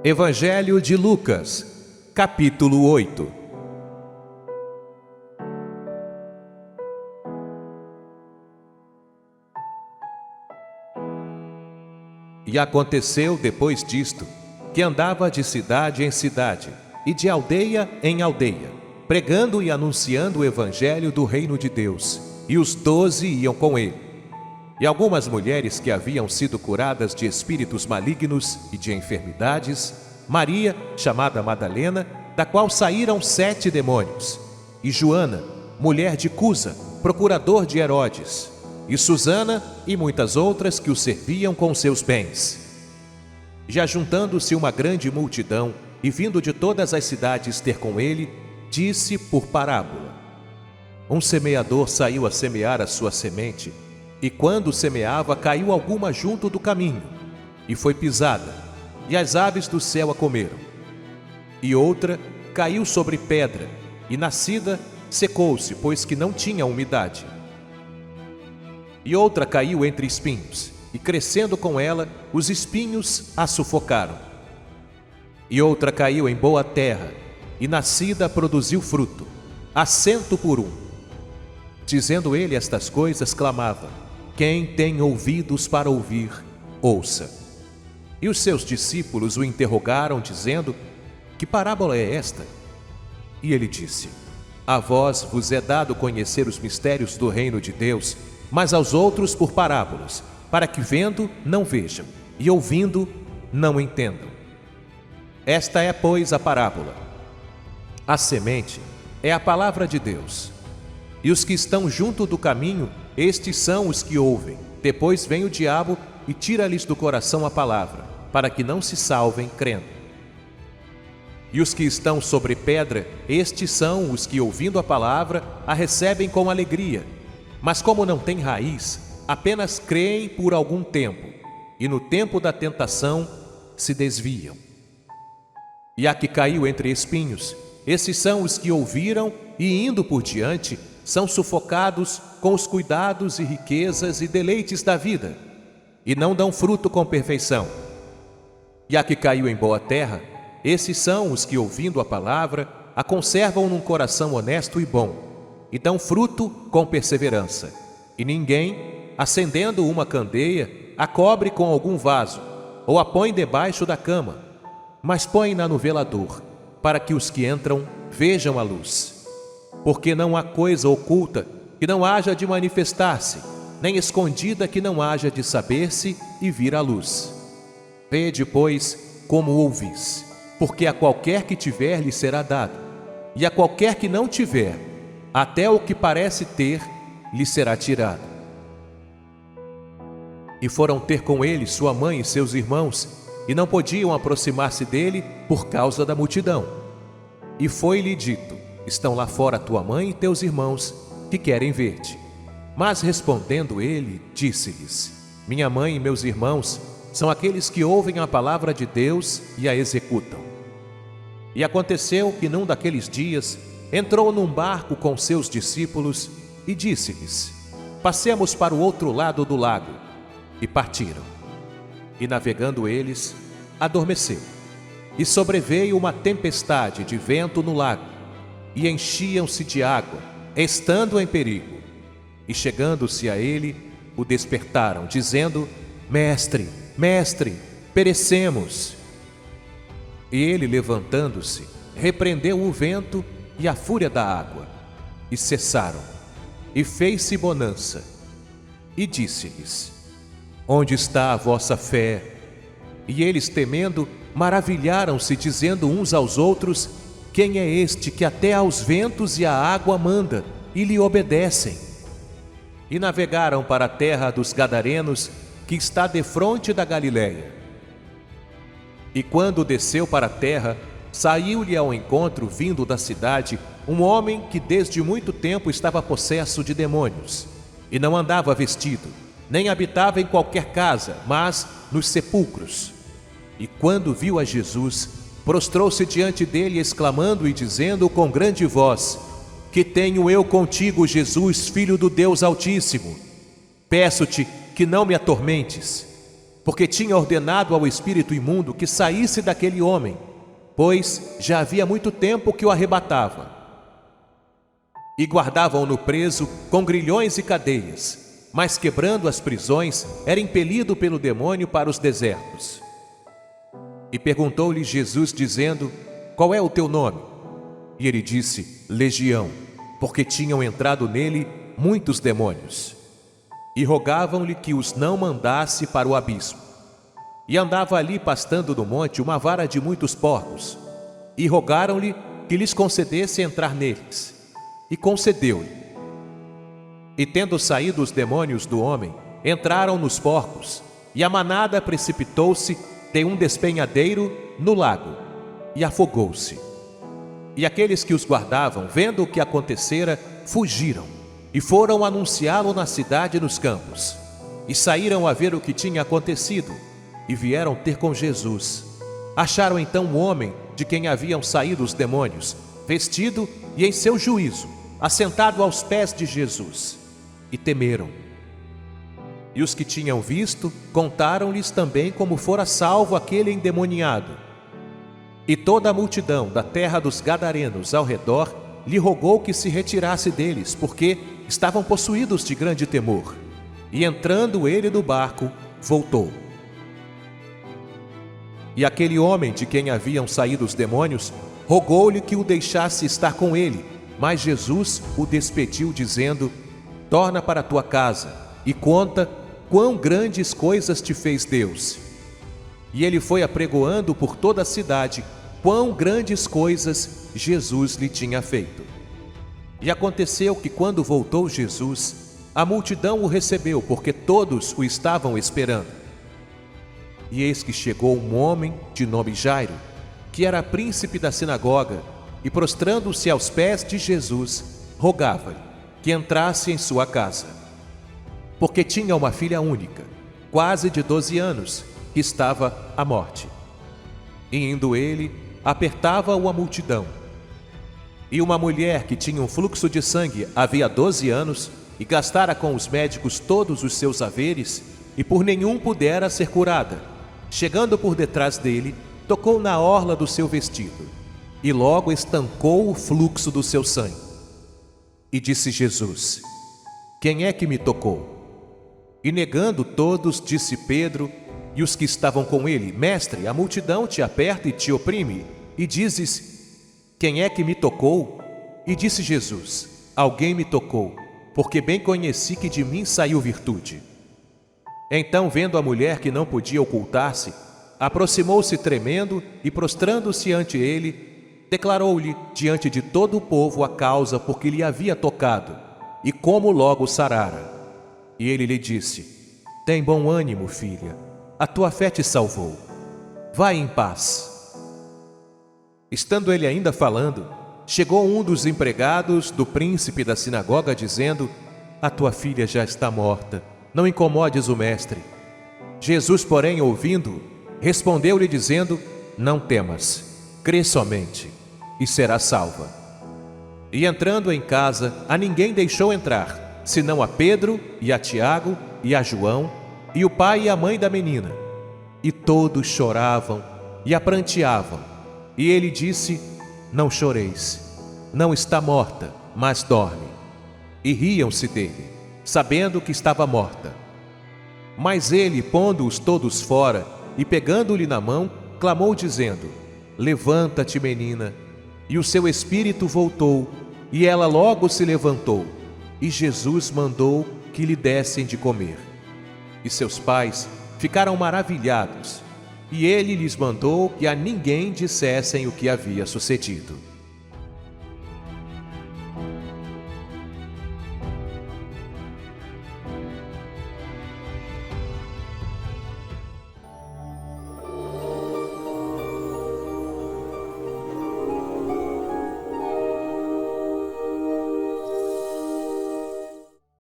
Evangelho de Lucas, capítulo 8. E aconteceu depois disto, que andava de cidade em cidade, e de aldeia em aldeia, pregando e anunciando o evangelho do reino de Deus, e os 12 iam com ele. E algumas mulheres que haviam sido curadas de espíritos malignos e de enfermidades, Maria, chamada Madalena, da qual saíram 7 demônios, e Joana, mulher de Cusa, procurador de Herodes, e Susana e muitas outras que o serviam com seus bens. Já juntando-se uma grande multidão e vindo de todas as cidades ter com ele, disse por parábola: Um semeador saiu a semear a sua semente, e quando semeava, caiu alguma junto do caminho, e foi pisada, e as aves do céu a comeram. E outra caiu sobre pedra, e nascida, secou-se, pois que não tinha umidade. E outra caiu entre espinhos, e crescendo com ela, os espinhos a sufocaram. E outra caiu em boa terra, e nascida produziu fruto, a 100 por 1. Dizendo ele estas coisas, clamava: Quem tem ouvidos para ouvir, ouça. E os seus discípulos o interrogaram, dizendo: Que parábola é esta? E ele disse: A vós vos é dado conhecer os mistérios do reino de Deus, mas aos outros por parábolas, para que vendo não vejam, e ouvindo não entendam. Esta é, pois, a parábola. A semente é a palavra de Deus. E os que estão junto do caminho, estes são os que ouvem. Depois vem o diabo e tira-lhes do coração a palavra, para que não se salvem crendo. E os que estão sobre pedra, estes são os que, ouvindo a palavra, a recebem com alegria. Mas como não têm raiz, apenas creem por algum tempo, e no tempo da tentação se desviam. E a que caiu entre espinhos, esses são os que ouviram e, indo por diante, são sufocados com os cuidados e riquezas e deleites da vida, e não dão fruto com perfeição. E a que caiu em boa terra, esses são os que, ouvindo a palavra, a conservam num coração honesto e bom, e dão fruto com perseverança. E ninguém, acendendo uma candeia, a cobre com algum vaso, ou a põe debaixo da cama, mas põe-na no velador, para que os que entram vejam a luz. Porque não há coisa oculta que não haja de manifestar-se, nem escondida que não haja de saber-se e vir à luz. Vede, pois, como ouvis, porque a qualquer que tiver lhe será dado, e a qualquer que não tiver, até o que parece ter lhe será tirado. E foram ter com ele sua mãe e seus irmãos, e não podiam aproximar-se dele por causa da multidão. E foi-lhe dito: Estão lá fora tua mãe e teus irmãos, que querem ver-te. Mas respondendo ele, disse-lhes: Minha mãe e meus irmãos são aqueles que ouvem a palavra de Deus e a executam. E aconteceu que num daqueles dias entrou num barco com seus discípulos e disse-lhes: Passemos para o outro lado do lago. E partiram. E navegando eles, adormeceu. E sobreveio uma tempestade de vento no lago, e enchiam-se de água, estando em perigo. E chegando-se a ele, o despertaram, dizendo: Mestre, mestre, perecemos. E ele, levantando-se, repreendeu o vento e a fúria da água, e cessaram. E fez-se bonança. E disse-lhes: Onde está a vossa fé? E eles, temendo, maravilharam-se, dizendo uns aos outros: Quem é este que até aos ventos e à água manda, e lhe obedecem? E navegaram para a terra dos Gadarenos, que está defronte da Galiléia. E quando desceu para a terra, saiu-lhe ao encontro, vindo da cidade, um homem que desde muito tempo estava possesso de demônios, e não andava vestido, nem habitava em qualquer casa, mas nos sepulcros. E quando viu a Jesus, prostrou-se diante dele, exclamando e dizendo com grande voz: Que tenho eu contigo, Jesus, Filho do Deus Altíssimo? Peço-te que não me atormentes. porque tinha ordenado ao espírito imundo que saísse daquele homem, pois já havia muito tempo que o arrebatava. E guardavam-no preso com grilhões e cadeias, mas quebrando as prisões, era impelido pelo demônio para os desertos. E perguntou-lhe Jesus, dizendo: qual é o teu nome? E ele disse: Legião, porque tinham entrado nele muitos demônios. E rogavam-lhe que os não mandasse para o abismo. E andava ali pastando no monte uma vara de muitos porcos. E rogaram-lhe que lhes concedesse entrar neles. E concedeu-lhe. E tendo saído os demônios do homem, entraram nos porcos, e a manada precipitou-se de um despenhadeiro no lago, e afogou-se. E aqueles que os guardavam, vendo o que acontecera, fugiram, e foram anunciá-lo na cidade e nos campos. E saíram a ver o que tinha acontecido, e vieram ter com Jesus. Acharam então o homem de quem haviam saído os demônios, vestido e em seu juízo, assentado aos pés de Jesus, e temeram. E os que tinham visto, contaram-lhes também como fora salvo aquele endemoniado. E toda a multidão da terra dos Gadarenos ao redor lhe rogou que se retirasse deles, porque estavam possuídos de grande temor. E entrando ele no barco, voltou. E aquele homem de quem haviam saído os demônios, rogou-lhe que o deixasse estar com ele, mas Jesus o despediu, dizendo: torna para tua casa e conta quão grandes coisas te fez Deus. E ele foi apregoando por toda a cidade quão grandes coisas Jesus lhe tinha feito. E aconteceu que, quando voltou Jesus, a multidão o recebeu, porque todos o estavam esperando. E eis que chegou um homem de nome Jairo, que era príncipe da sinagoga, e prostrando-se aos pés de Jesus, rogava-lhe que entrasse em sua casa, porque tinha uma filha única, quase de 12 anos, que estava à morte. E indo ele, apertava-o a multidão. E uma mulher que tinha um fluxo de sangue havia 12 anos, e gastara com os médicos todos os seus haveres, e por nenhum pudera ser curada, chegando por detrás dele, tocou na orla do seu vestido, e logo estancou o fluxo do seu sangue. E disse Jesus: quem é que me tocou? E negando todos, disse Pedro e os que estavam com ele: Mestre, a multidão te aperta e te oprime, e dizes: quem é que me tocou? E disse Jesus: alguém me tocou, porque bem conheci que de mim saiu virtude. Então, vendo a mulher que não podia ocultar-se, aproximou-se tremendo e, prostrando-se ante ele, declarou-lhe diante de todo o povo a causa por que lhe havia tocado, e como logo sarara. E ele lhe disse: tem bom ânimo, filha, a tua fé te salvou. Vai em paz. Estando ele ainda falando, chegou um dos empregados do príncipe da sinagoga, dizendo: a tua filha já está morta, não incomodes o mestre. Jesus, porém, ouvindo, respondeu-lhe dizendo: não temas, crê somente, e será salva. E entrando em casa, a ninguém deixou entrar, senão a Pedro e a Tiago e a João, e o pai e a mãe da menina. E todos choravam e a pranteavam. E ele disse: não choreis, não está morta, mas dorme. E riam-se dele, sabendo que estava morta. Mas ele, pondo-os todos fora e pegando-lhe na mão, clamou dizendo: levanta-te, menina. E o seu espírito voltou, e ela logo se levantou. E Jesus mandou que lhe dessem de comer. E seus pais ficaram maravilhados, e ele lhes mandou que a ninguém dissessem o que havia sucedido.